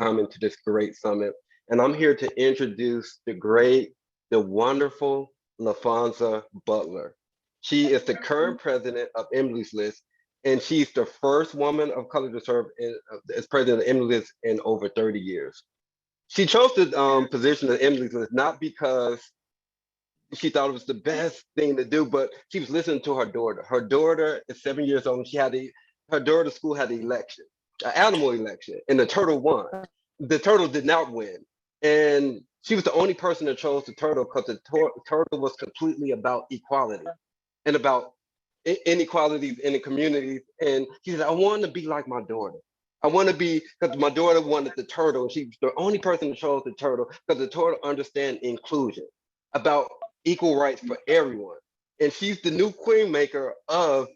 coming to this great summit. And I'm here to introduce the great, the wonderful Lafonza Butler. She is the current president of Emily's List, and she's the first woman of color to serve as president of Emily's List in over 30 years. She chose the position of Emily's List not because she thought it was the best thing to do, but she was listening to her daughter. Her daughter is 7 years old, and her daughter's school had an election, an animal election, and the turtle won. The turtle did not win, and she was the only person that chose the turtle because the turtle was completely about equality and about inequalities in the communities. And she said, "I want to be like my daughter. I want to be," because my daughter wanted the turtle, and she was the only person that chose the turtle because the turtle understands inclusion, about equal rights for everyone. And she's the new queen maker of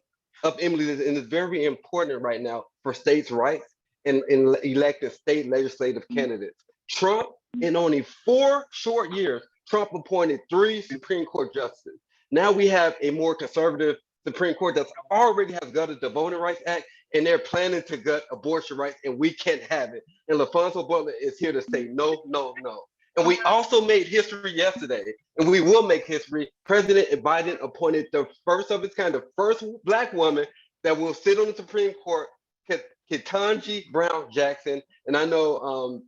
Emily, and it's very important right now for states' rights and electing state legislative candidates. Trump, in only 4 short years, Trump appointed 3 Supreme Court justices. Now we have a more conservative Supreme Court that's already has gutted the Voting Rights Act, and they're planning to gut abortion rights, and we can't have it. And Lafonza Butler is here to say no, no, no. And we also made history yesterday, and we will make history. President Biden appointed the first of its kind, the first Black woman that will sit on the Supreme Court, Ketanji Brown Jackson. And I know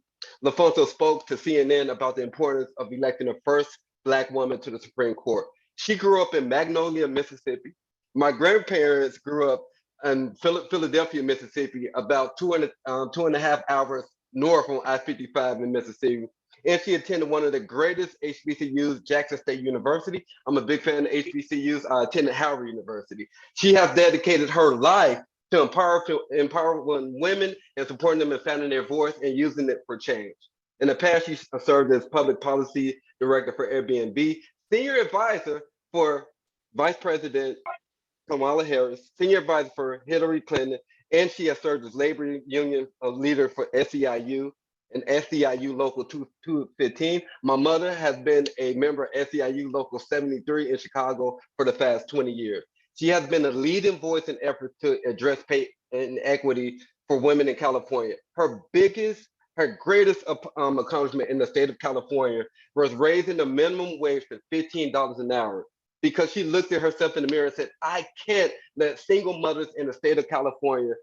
Lafonso spoke to CNN about the importance of electing the first Black woman to the Supreme Court. She grew up in Magnolia, Mississippi. My grandparents grew up in Philadelphia, Mississippi, about 2.5 hours north on I-55 in Mississippi. And she attended one of the greatest HBCUs, Jackson State University. I'm a big fan of HBCUs. I attended Howard University. She has dedicated her life to empowering women and supporting them in finding their voice and using it for change. In the past, she served as public policy director for Airbnb, senior advisor for Vice President Kamala Harris, senior advisor for Hillary Clinton, and she has served as labor union leader for SEIU and SEIU Local 215. My mother has been a member of SEIU Local 73 in Chicago for the past 20 years. She has been a leading voice in efforts to address pay inequity for women in California. Her greatest accomplishment in the state of California was raising the minimum wage to $15 an hour, because she looked at herself in the mirror and said, "I can't let single mothers in the state of California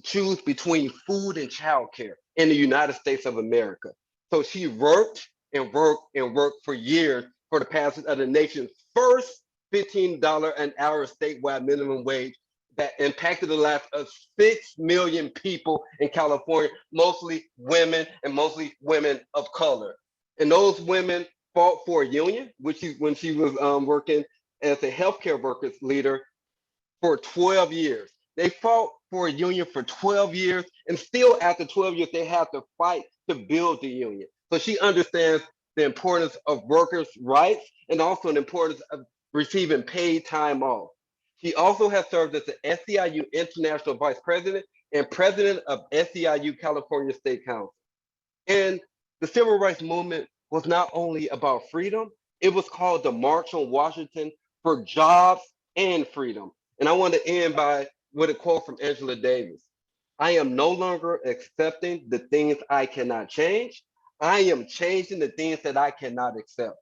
choose between food and childcare in the United States of America." So she worked and worked and worked for years for the passage of the nation's first $15 an hour statewide minimum wage that impacted the lives of 6 million people in California, mostly women and mostly women of color. And those women fought for a union, when she was working as a healthcare workers leader for 12 years. They fought for a union for 12 years, and still after 12 years, they have to fight to build the union. So she understands the importance of workers' rights and also the importance of receiving paid time off. She also has served as the SEIU International Vice President and President of SEIU California State Council. And the Civil Rights Movement was not only about freedom, it was called the March on Washington for Jobs and Freedom. And I want to end with a quote from Angela Davis. "I am no longer accepting the things I cannot change. I am changing the things that I cannot accept."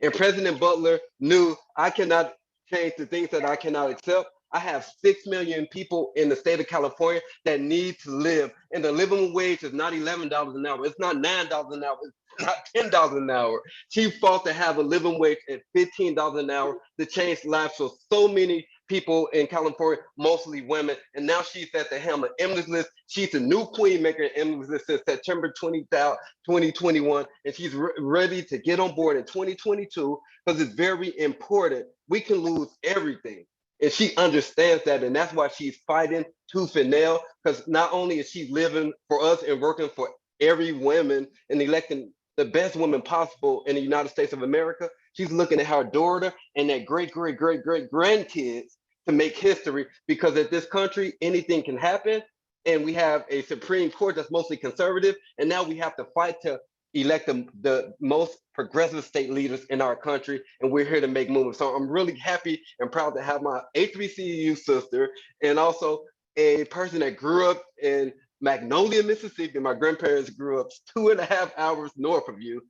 And President Butler knew, I cannot change the things that I cannot accept. I have 6 million people in the state of California that need to live. And the living wage is not $11 an hour. It's not $9 an hour. It's not $10 an hour. She fought to have a living wage at $15 an hour to change lives for so many people in California, mostly women. And now she's at the helm of Emily's List. She's the new queen maker in Emily's List since September 2021. And she's ready to get on board in 2022 because it's very important. We can lose everything. And she understands that, and that's why she's fighting tooth and nail, because not only is she living for us and working for every woman and electing the best woman possible in the United States of America, she's looking at her daughter and their great grandkids to make history, because at this country, anything can happen. And we have a Supreme Court that's mostly conservative, and now we have to fight to elect the most progressive state leaders in our country, and we're here to make movements. So I'm really happy and proud to have my HBCU sister and also a person that grew up in Magnolia, Mississippi. My grandparents grew up 2.5 hours north of you.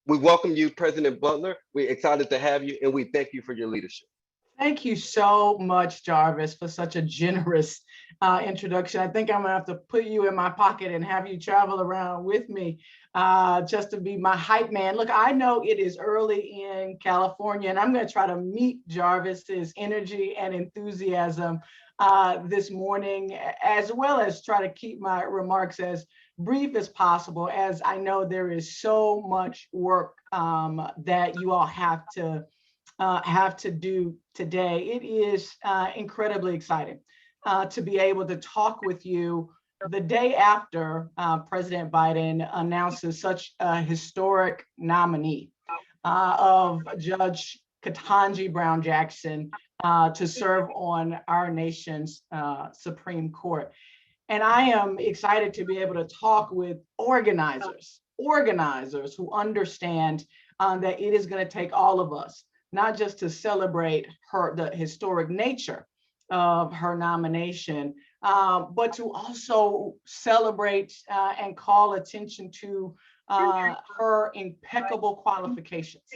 We welcome you, President Butler. We're excited to have you, and we thank you for your leadership. Thank you so much, Jarvis, for such a generous introduction. I think I'm gonna have to put you in my pocket and have you travel around with me just to be my hype man. Look, I know it is early in California, and I'm gonna try to meet Jarvis's energy and enthusiasm this morning, as well as try to keep my remarks as brief as possible, as I know there is so much work that you all have to do today. It is incredibly exciting to be able to talk with you the day after President Biden announces such a historic nominee of Judge Ketanji Brown Jackson to serve on our nation's Supreme Court. And I am excited to be able to talk with organizers who understand that it is going to take all of us, not just to celebrate the historic nature of her nomination, but to also celebrate and call attention to her impeccable qualifications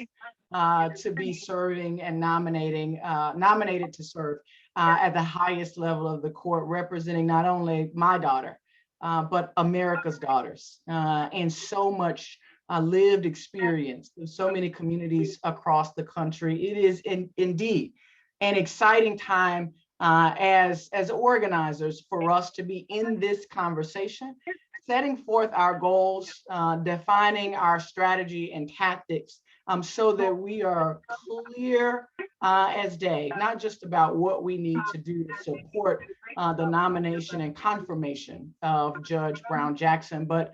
to be serving and nominated to serve at the highest level of the court, representing not only my daughter, but America's daughters, and so much lived experience in so many communities across the country. It is indeed an exciting time as organizers for us to be in this conversation, setting forth our goals, defining our strategy and tactics, so that we are clear as day, not just about what we need to do to support the nomination and confirmation of Judge Brown Jackson, but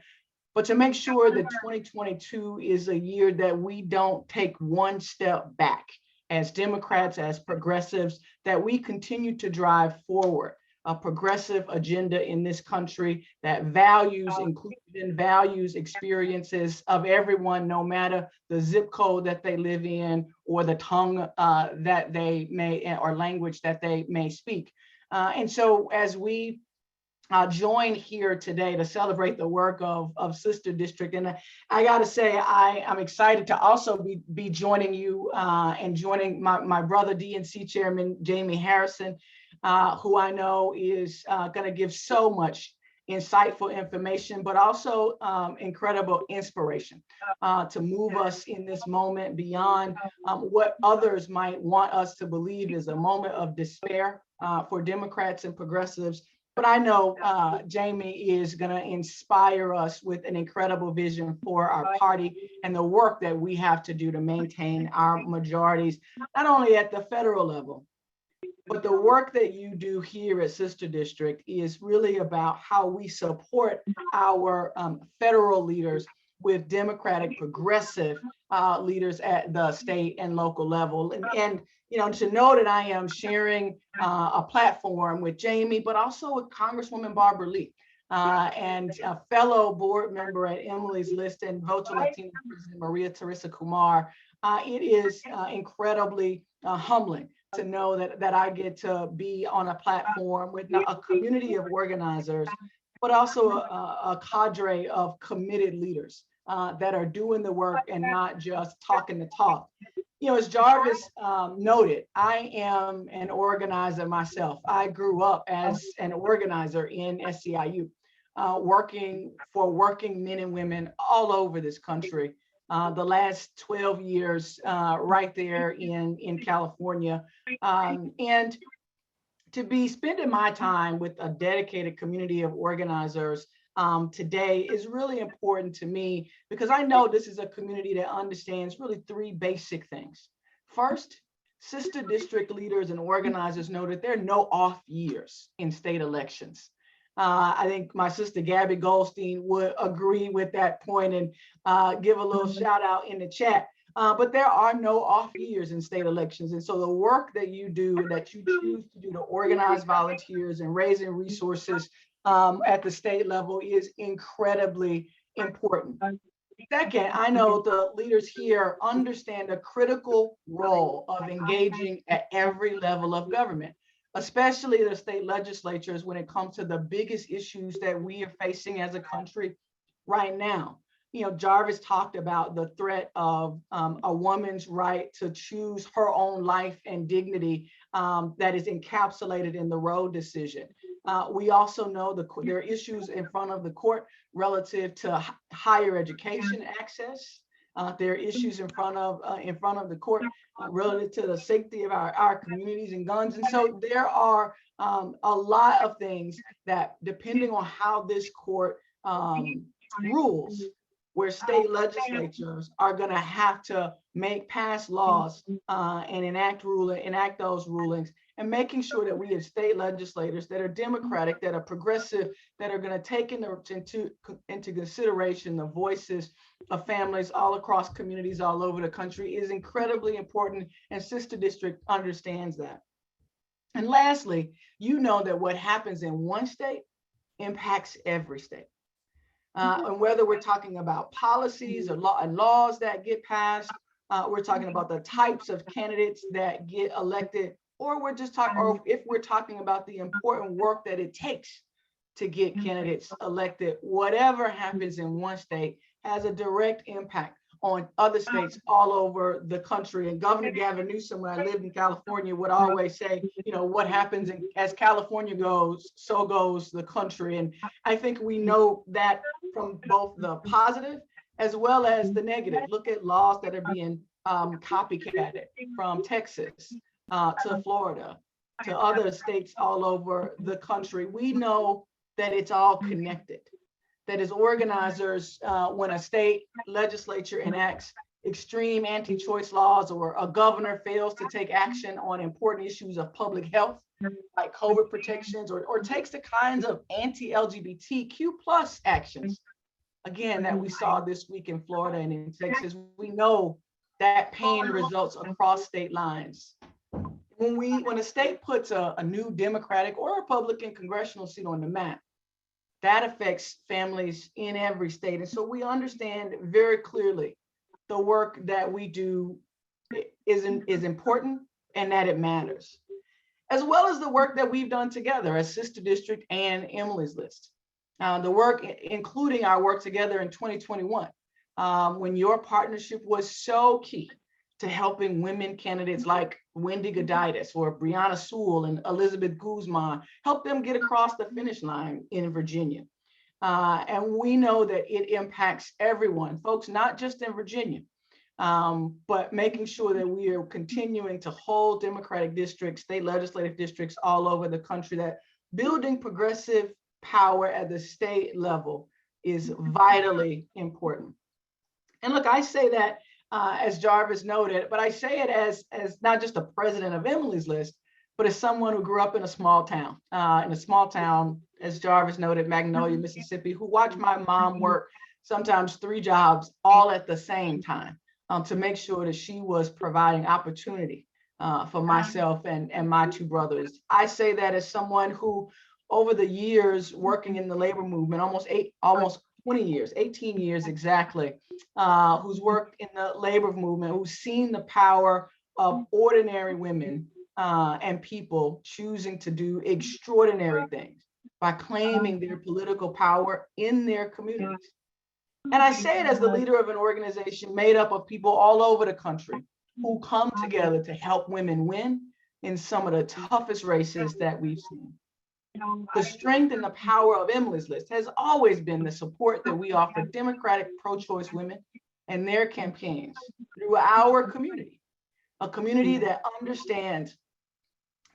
to make sure that 2022 is a year that we don't take one step back as Democrats, as progressives, that we continue to drive forward a progressive agenda in this country that values inclusion, values experiences of everyone, no matter the zip code that they live in or the tongue that they may, or language that they may speak. And so as we join here today to celebrate the work of Sister District. And I gotta say, I'm excited to also be joining you and joining my brother DNC Chairman Jaime Harrison, who I know is gonna give so much insightful information, but also incredible inspiration to move us in this moment beyond what others might want us to believe is a moment of despair for Democrats and progressives. But I know Jaime is going to inspire us with an incredible vision for our party and the work that we have to do to maintain our majorities, not only at the federal level, but the work that you do here at Sister District is really about how we support our federal leaders with Democratic progressive leaders at the state and local level. And you know, to know that I am sharing a platform with Jaime, but also with Congresswoman Barbara Lee and a fellow board member at Emily's List and Vote to Latina President Maria Teresa Kumar, it is incredibly humbling to know that I get to be on a platform with a community of organizers, but also a cadre of committed leaders that are doing the work and not just talking the talk. You know, as Jarvis noted, I am an organizer myself. I grew up as an organizer in SEIU, working for working men and women all over this country. The last 12 years right there in California. And to be spending my time with a dedicated community of organizers today is really important to me, because I know this is a community that understands really three basic things. First, Sister District leaders and organizers know that there are no off years in state elections. I think my sister Gabby Goldstein would agree with that point and give a little shout out in the chat. But there are no off years in state elections. And so the work that you do, that you choose to do to organize volunteers and raising resources at the state level is incredibly important. Second, I know the leaders here understand the critical role of engaging at every level of government. especially the state legislatures when it comes to the biggest issues that we are facing as a country right now. Jarvis talked about the threat of a woman's right to choose her own life and dignity that is encapsulated in the Roe decision. We also know there are issues in front of the court relative to higher education access. There are issues in front of the court relative to the safety of our communities and guns. And so there are a lot of things that, depending on how this court rules, where state legislatures are going to have to pass laws and enact those rulings, and making sure that we have state legislators that are democratic, that are progressive, that are going to take into consideration the voices of families all across communities all over the country is incredibly important, and Sister District understands that. And lastly, that what happens in one state impacts every state. And whether we're talking about policies or laws that get passed, we're talking about the types of candidates that get elected, or if we're talking about the important work that it takes to get candidates elected, whatever happens in one state has a direct impact on other states all over the country. And Governor Gavin Newsom, when I lived in California, would always say, what happens as California goes, so goes the country. And I think we know that from both the positive as well as the negative. Look at laws that are being copycatted from Texas to Florida to other states all over the country. We know that it's all connected. That as organizers, when a state legislature enacts extreme anti-choice laws, or a governor fails to take action on important issues of public health, like COVID protections, or takes the kinds of anti-LGBTQ plus actions, again, that we saw this week in Florida and in Texas, we know that pain results across state lines. When a state puts a new Democratic or Republican congressional seat on the map, that affects families in every state. And so we understand very clearly the work that we do is important, and that it matters, as well as the work that we've done together as Sister District and Emily's List. The work, including our work together in 2021, when your partnership was so key to helping women candidates like Wendy Goditis or Brianna Sewell and Elizabeth Guzman, help them get across the finish line in Virginia. And we know that it impacts everyone, folks, not just in Virginia, but making sure that we are continuing to hold Democratic districts, state legislative districts all over the country, that building progressive power at the state level is vitally important. And look, I say that as Jarvis noted, but I say it as not just a president of Emily's List, but as someone who grew up in a small town, as Jarvis noted, Magnolia, Mississippi, who watched my mom work sometimes 3 jobs all at the same time to make sure that she was providing opportunity for myself and my 2 brothers. I say that as someone who, over the years working in the labor movement, almost 20 years, 18 years exactly, who's worked in the labor movement, who's seen the power of ordinary women and people choosing to do extraordinary things by claiming their political power in their communities. And I say it as the leader of an organization made up of people all over the country who come together to help women win in some of the toughest races that we've seen. The strength and the power of Emily's List has always been the support that we offer Democratic pro-choice women and their campaigns through our community, a community that understands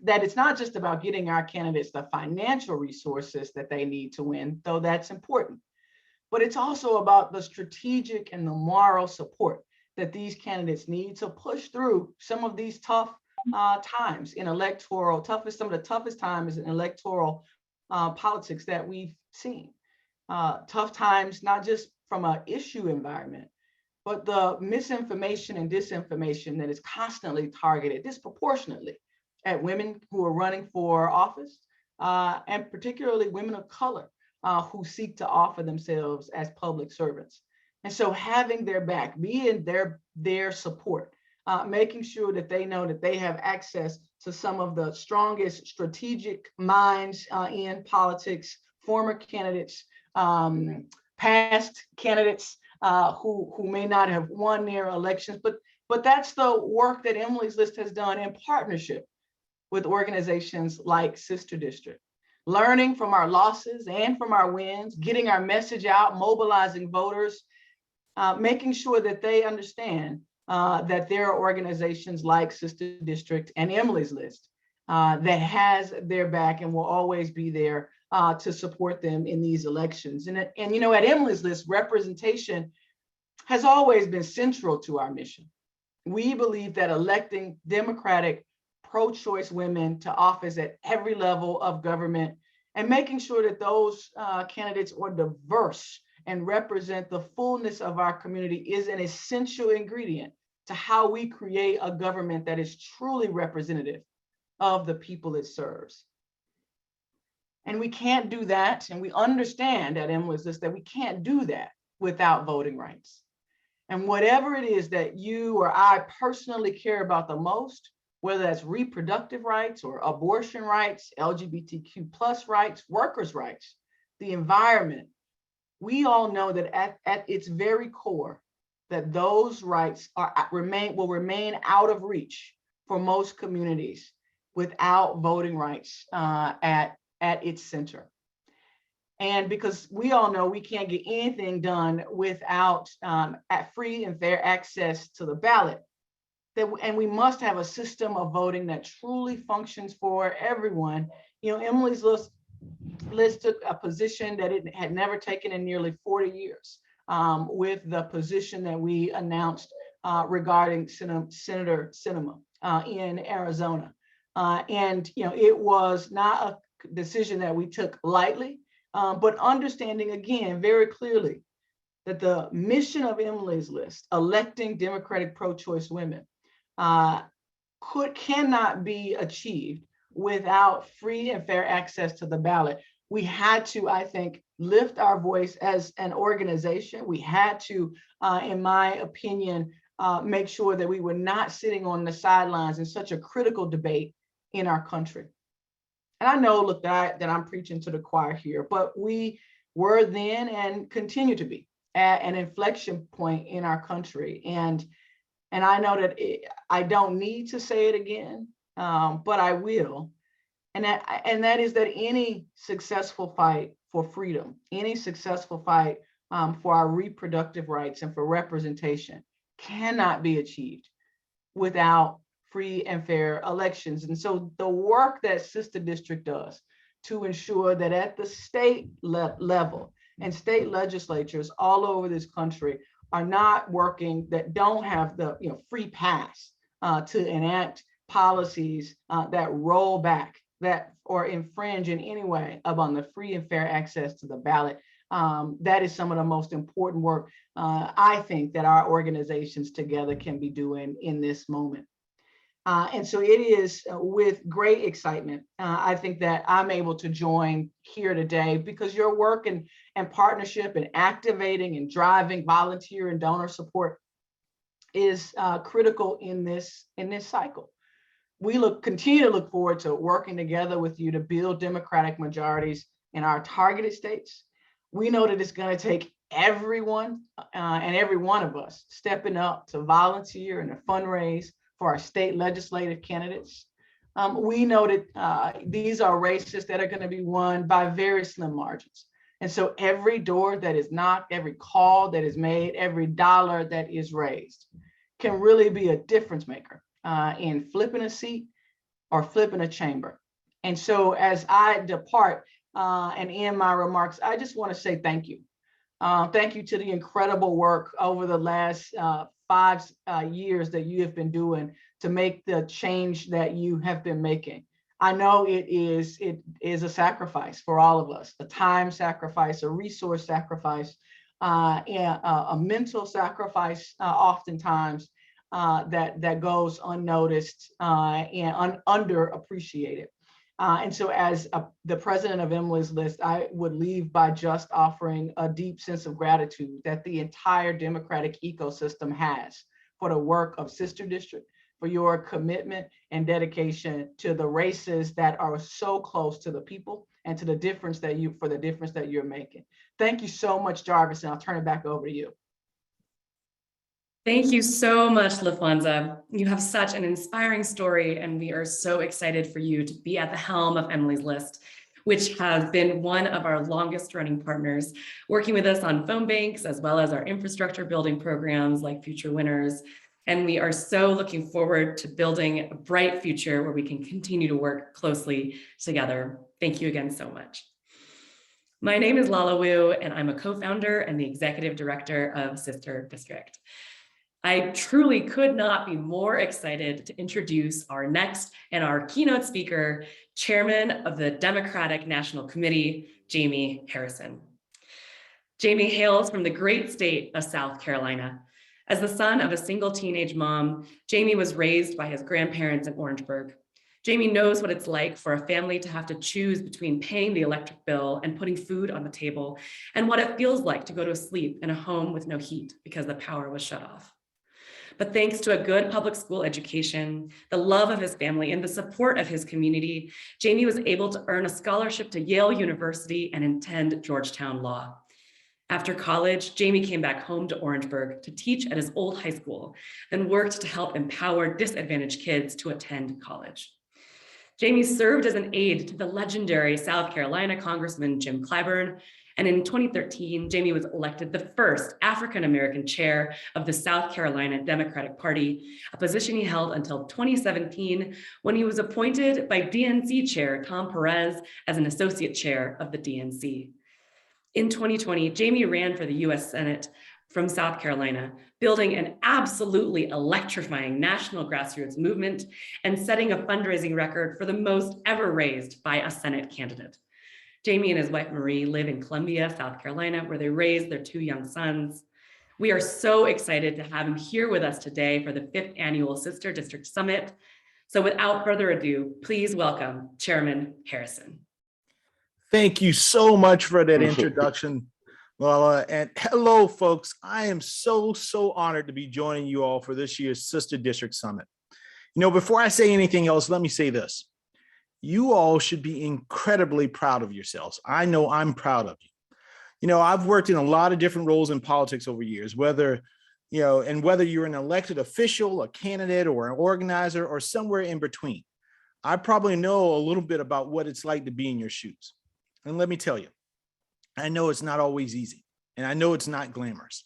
that it's not just about getting our candidates the financial resources that they need to win, though that's important, but it's also about the strategic and the moral support that these candidates need to push through some of these tough times in some of the toughest times in electoral politics that we've seen. Tough times, not just from an issue environment, but the misinformation and disinformation that is constantly targeted disproportionately at women who are running for office, and particularly women of color who seek to offer themselves as public servants. And so having their back, being their support, making sure that they know that they have access to some of the strongest strategic minds in politics, former candidates, past candidates who may not have won their elections, but that's the work that Emily's List has done in partnership with organizations like Sister District, learning from our losses and from our wins, getting our message out, mobilizing voters, making sure that they understand that there are organizations like Sister District and Emily's List that has their back and will always be there to support them in these elections. And you know, at Emily's List, representation has always been central to our mission. We believe that electing Democratic pro-choice women to office at every level of government and making sure that those candidates are diverse and represent the fullness of our community is an essential ingredient to how we create a government that is truly representative of the people it serves. And we can't do that, and we understand at Emily's List that we can't do that without voting rights. And whatever it is that you or I personally care about the most, whether that's reproductive rights or abortion rights, LGBTQ plus rights, workers' rights, the environment, we all know that at its very core, that those rights will remain out of reach for most communities without voting rights at its center. And because we all know we can't get anything done without free and fair access to the ballot, and we must have a system of voting that truly functions for everyone. You know, Emily's List took a position that it had never taken in nearly 40 years with the position that we announced regarding Senator Sinema in Arizona. And, you know, it was not a decision that we took lightly, but understanding again very clearly that the mission of Emily's List, electing Democratic pro-choice women, cannot be achieved without free and fair access to the ballot. We had to, I think, lift our voice as an organization. We had to, in my opinion, make sure that we were not sitting on the sidelines in such a critical debate in our country. And I know, look, that I'm preaching to the choir here, but we were then and continue to be at an inflection point in our country. And I know that I don't need to say it again, but I will. And that is that any successful fight for freedom, any successful fight for our reproductive rights and for representation cannot be achieved without free and fair elections. And so the work that Sister District does to ensure that at the state level and state legislatures all over this country are not working, that don't have the free pass to enact policies that roll back that or infringe in any way upon the free and fair access to the ballot. That is some of the most important work I think that our organizations together can be doing in this moment. And so it is with great excitement, I think, that I'm able to join here today, because your work and partnership and activating and driving volunteer and donor support is critical in this cycle. We continue to look forward to working together with you to build Democratic majorities in our targeted states. We know that it's going to take everyone and every one of us stepping up to volunteer and to fundraise for our state legislative candidates. We know that these are races that are going to be won by very slim margins. And so every door that is knocked, every call that is made, every dollar that is raised can really be a difference maker in flipping a seat or flipping a chamber. And so as I depart and end my remarks, I just want to say thank you. Thank you to the incredible work over the last 5 years that you have been doing to make the change that you have been making. I know it is a sacrifice for all of us, a time sacrifice, a resource sacrifice, and a mental sacrifice oftentimes that goes unnoticed and underappreciated. And so as the president of Emily's List, I would leave by just offering a deep sense of gratitude that the entire Democratic ecosystem has for the work of Sister District, for your commitment and dedication to the races that are so close to the people and to the difference that you're making. Thank you so much, Jarvis, and I'll turn it back over to you. Thank you so much, Lafonza. You have such an inspiring story, and we are so excited for you to be at the helm of Emily's List, which has been one of our longest running partners, working with us on phone banks, as well as our infrastructure building programs like Future Winners. And we are so looking forward to building a bright future where we can continue to work closely together. Thank you again so much. My name is Lala Wu, and I'm a co-founder and the executive director of Sister District. I truly could not be more excited to introduce our next and our keynote speaker, Chairman of the Democratic National Committee, Jaime Harrison. Jaime hails from the great state of South Carolina. As the son of a single teenage mom, Jaime was raised by his grandparents in Orangeburg. Jaime knows what it's like for a family to have to choose between paying the electric bill and putting food on the table, and what it feels like to go to sleep in a home with no heat because the power was shut off. But thanks to a good public school education, the love of his family, and the support of his community, Jaime was able to earn a scholarship to Yale University and attend Georgetown Law. After college, Jaime came back home to Orangeburg to teach at his old high school, then worked to help empower disadvantaged kids to attend college. Jaime served as an aide to the legendary South Carolina Congressman Jim Clyburn, and in 2013, Jaime was elected the first African-American chair of the South Carolina Democratic Party, a position he held until 2017, when he was appointed by DNC chair Tom Perez as an associate chair of the DNC. In 2020, Jaime ran for the US Senate from South Carolina, building an absolutely electrifying national grassroots movement and setting a fundraising record for the most ever raised by a Senate candidate. Jaime and his wife Marie live in Columbia, South Carolina, where they raised their 2 young sons. We are so excited to have him here with us today for the 5th annual Sister District Summit. So without further ado, please welcome Chairman Harrison. Thank you so much for that introduction, Lala. And hello, folks. I am so honored to be joining you all for this year's Sister District Summit. You know, before I say anything else, let me say this. You all should be incredibly proud of yourselves. I know I'm proud of you. You know, I've worked in a lot of different roles in politics over years, whether you're an elected official, a candidate, or an organizer, or somewhere in between. I probably know a little bit about what it's like to be in your shoes. And let me tell you, I know it's not always easy, and I know it's not glamorous.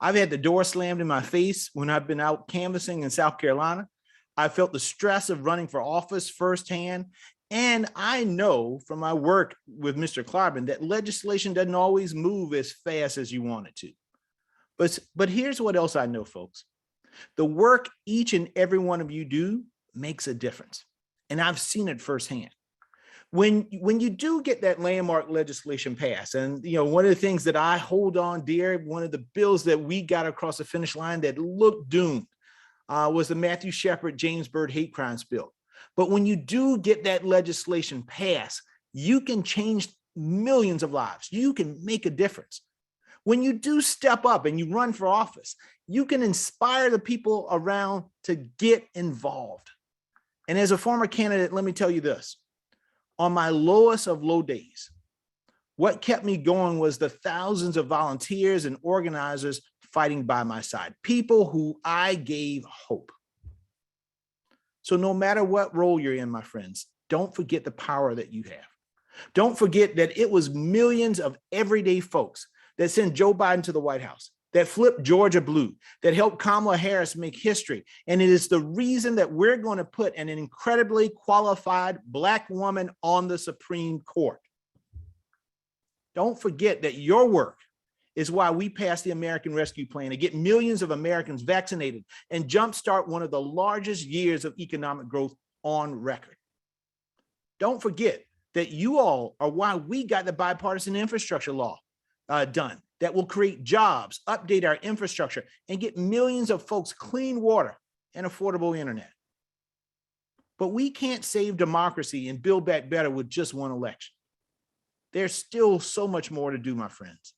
I've had the door slammed in my face when I've been out canvassing in South Carolina. I felt the stress of running for office firsthand. And I know from my work with Mr. Clyburn that legislation doesn't always move as fast as you want it to. But here's what else I know, folks. The work each and every one of you do makes a difference. And I've seen it firsthand. When you do get that landmark legislation passed, and one of the things that I hold on dear, one of the bills that we got across the finish line that looked doomed was the Matthew Shepard, James Byrd hate crimes bill. But when you do get that legislation passed, you can change millions of lives. You can make a difference. When you do step up and you run for office, you can inspire the people around to get involved. And as a former candidate, let me tell you this. On my lowest of low days, what kept me going was the thousands of volunteers and organizers fighting by my side, people who I gave hope. So no matter what role you're in, my friends, don't forget the power that you have. Don't forget that it was millions of everyday folks that sent Joe Biden to the White House, that flipped Georgia blue, that helped Kamala Harris make history. And it is the reason that we're going to put an incredibly qualified Black woman on the Supreme Court. Don't forget that your work is why we passed the American Rescue Plan to get millions of Americans vaccinated and jumpstart one of the largest years of economic growth on record. Don't forget that you all are why we got the bipartisan infrastructure law done that will create jobs, update our infrastructure, and get millions of folks clean water and affordable internet. But we can't save democracy and build back better with just one election. There's still so much more to do, my friends.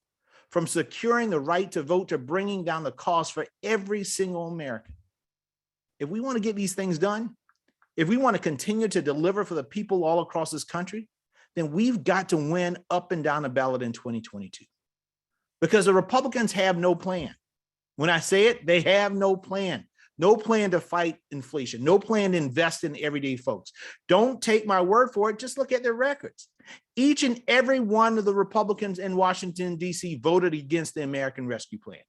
from securing the right to vote to bringing down the cost for every single American. If we want to get these things done, if we want to continue to deliver for the people all across this country, then we've got to win up and down the ballot in 2022. Because the Republicans have no plan. When I say it, they have no plan. No plan to fight inflation, no plan to invest in everyday folks. Don't take my word for it, just look at their records. Each and every one of the Republicans in Washington, D.C. voted against the American Rescue Plan.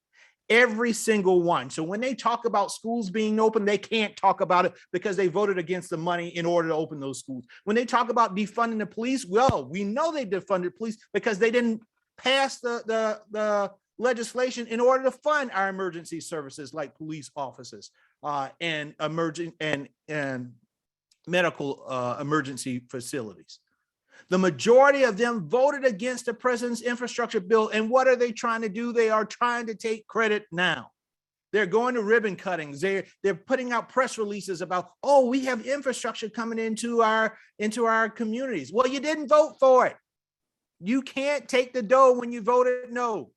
Every single one. So when they talk about schools being open, they can't talk about it because they voted against the money in order to open those schools. When they talk about defunding the police, well, we know they defunded police because they didn't pass the legislation in order to fund our emergency services like police officers and emerging and medical emergency facilities. The majority of them voted against the president's infrastructure bill. And what are they trying to do? They are trying to take credit now. They're going to ribbon cuttings. They're putting out press releases about, oh, we have infrastructure coming into our communities. Well, you didn't vote for it. You can't take the dough when you voted no.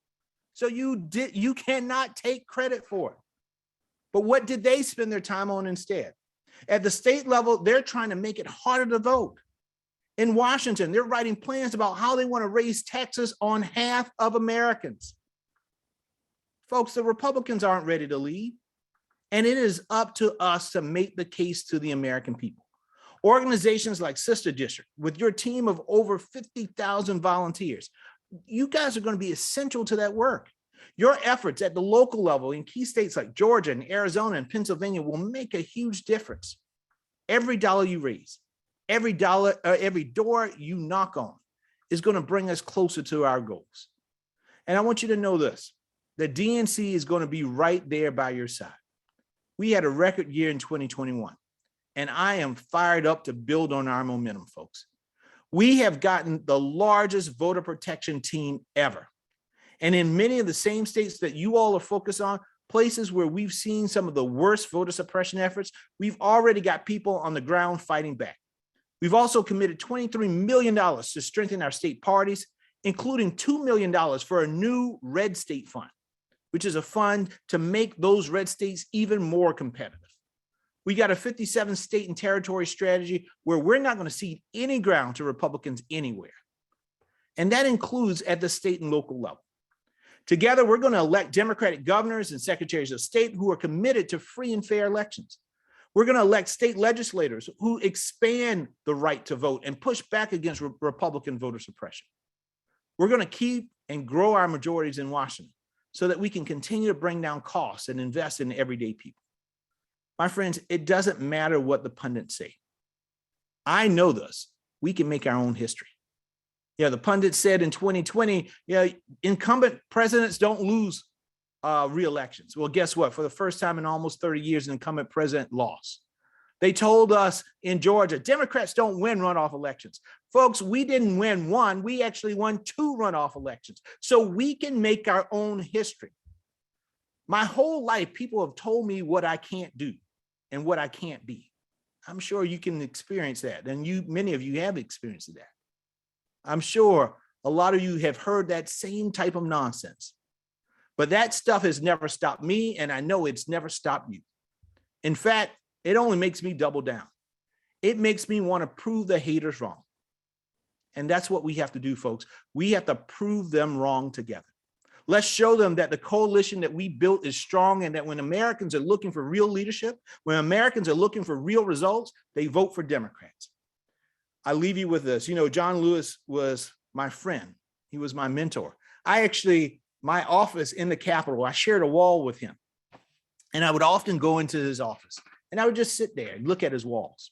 So you cannot take credit for it. But what did they spend their time on instead? At the state level, they're trying to make it harder to vote. In Washington, they're writing plans about how they want to raise taxes on half of Americans. Folks, the Republicans aren't ready to lead, and it is up to us to make the case to the American people. Organizations like Sister District, with your team of over 50,000 volunteers, you guys are going to be essential to that work. Your efforts at the local level in key states like Georgia and Arizona and Pennsylvania will make a huge difference. Every dollar you raise, every door you knock on is going to bring us closer to our goals. And I want you to know this, the DNC is going to be right there by your side. We had a record year in 2021, and I am fired up to build on our momentum, folks. We have gotten the largest voter protection team ever. And in many of the same states that you all are focused on, places where we've seen some of the worst voter suppression efforts, we've already got people on the ground fighting back. We've also committed $23 million to strengthen our state parties, including $2 million for a new red state fund, which is a fund to make those red states even more competitive. We got a 57 state and territory strategy where we're not going to cede any ground to Republicans anywhere. And that includes at the state and local level. Together, we're going to elect Democratic governors and secretaries of state who are committed to free and fair elections. We're going to elect state legislators who expand the right to vote and push back against Republican voter suppression. We're going to keep and grow our majorities in Washington so that we can continue to bring down costs and invest in everyday people. My friends, it doesn't matter what the pundits say. I know this. We can make our own history. Yeah, the pundits said in 2020, incumbent presidents don't lose re-elections. Well, guess what? For the first time in almost 30 years, an incumbent president lost. They told us in Georgia, Democrats don't win runoff elections. Folks, we didn't win one. We actually won 2 runoff elections. So we can make our own history. My whole life, people have told me what I can't do and what I can't be. I'm sure you can experience that. And many of you have experienced that. I'm sure a lot of you have heard that same type of nonsense. But that stuff has never stopped me, and I know it's never stopped you. In fact, it only makes me double down. It makes me want to prove the haters wrong. And that's what we have to do, folks. We have to prove them wrong together. Let's show them that the coalition that we built is strong, and that when Americans are looking for real leadership, when Americans are looking for real results, they vote for Democrats. I leave you with this. John Lewis was my friend. He was my mentor. My office in the Capitol, I shared a wall with him. And I would often go into his office and I would just sit there and look at his walls.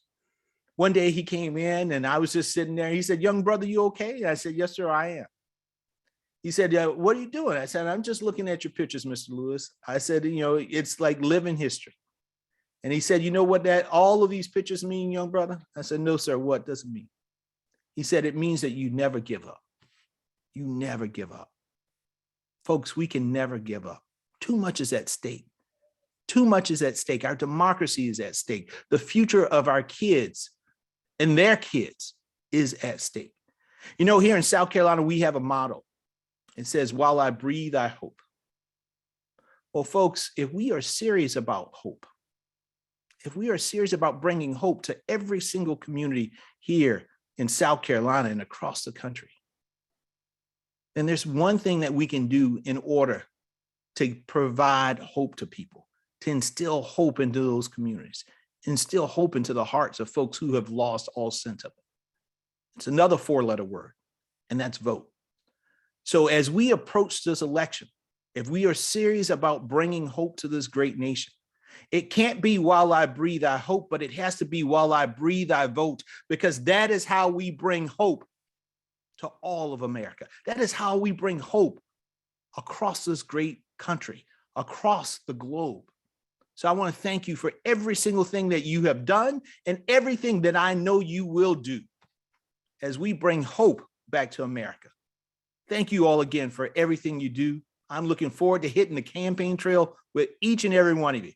One day he came in and I was just sitting there. He said, "Young brother, you okay?" And I said, "Yes, sir, I am." He said, "What are you doing?" I said, "I'm just looking at your pictures, Mr. Lewis." I said, "It's like living history." And he said, "You know what all of these pictures mean, young brother?" I said, "No, sir, what does it mean?" He said, "It means that you never give up. You never give up." Folks, we can never give up. Too much is at stake. Too much is at stake. Our democracy is at stake. The future of our kids and their kids is at stake. Here in South Carolina, we have a motto. It says, while I breathe, I hope. Well, folks, if we are serious about hope, if we are serious about bringing hope to every single community here in South Carolina and across the country, then there's one thing that we can do in order to provide hope to people, to instill hope into those communities, instill hope into the hearts of folks who have lost all sense of it. It's another 4-letter word, and that's vote. So as we approach this election, if we are serious about bringing hope to this great nation, it can't be while I breathe, I hope, but it has to be while I breathe, I vote, because that is how we bring hope to all of America. That is how we bring hope across this great country, across the globe. So I want to thank you for every single thing that you have done and everything that I know you will do as we bring hope back to America. Thank you all again for everything you do. I'm looking forward to hitting the campaign trail with each and every one of you.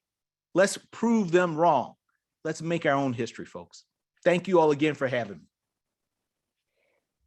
Let's prove them wrong. Let's make our own history, folks. Thank you all again for having me.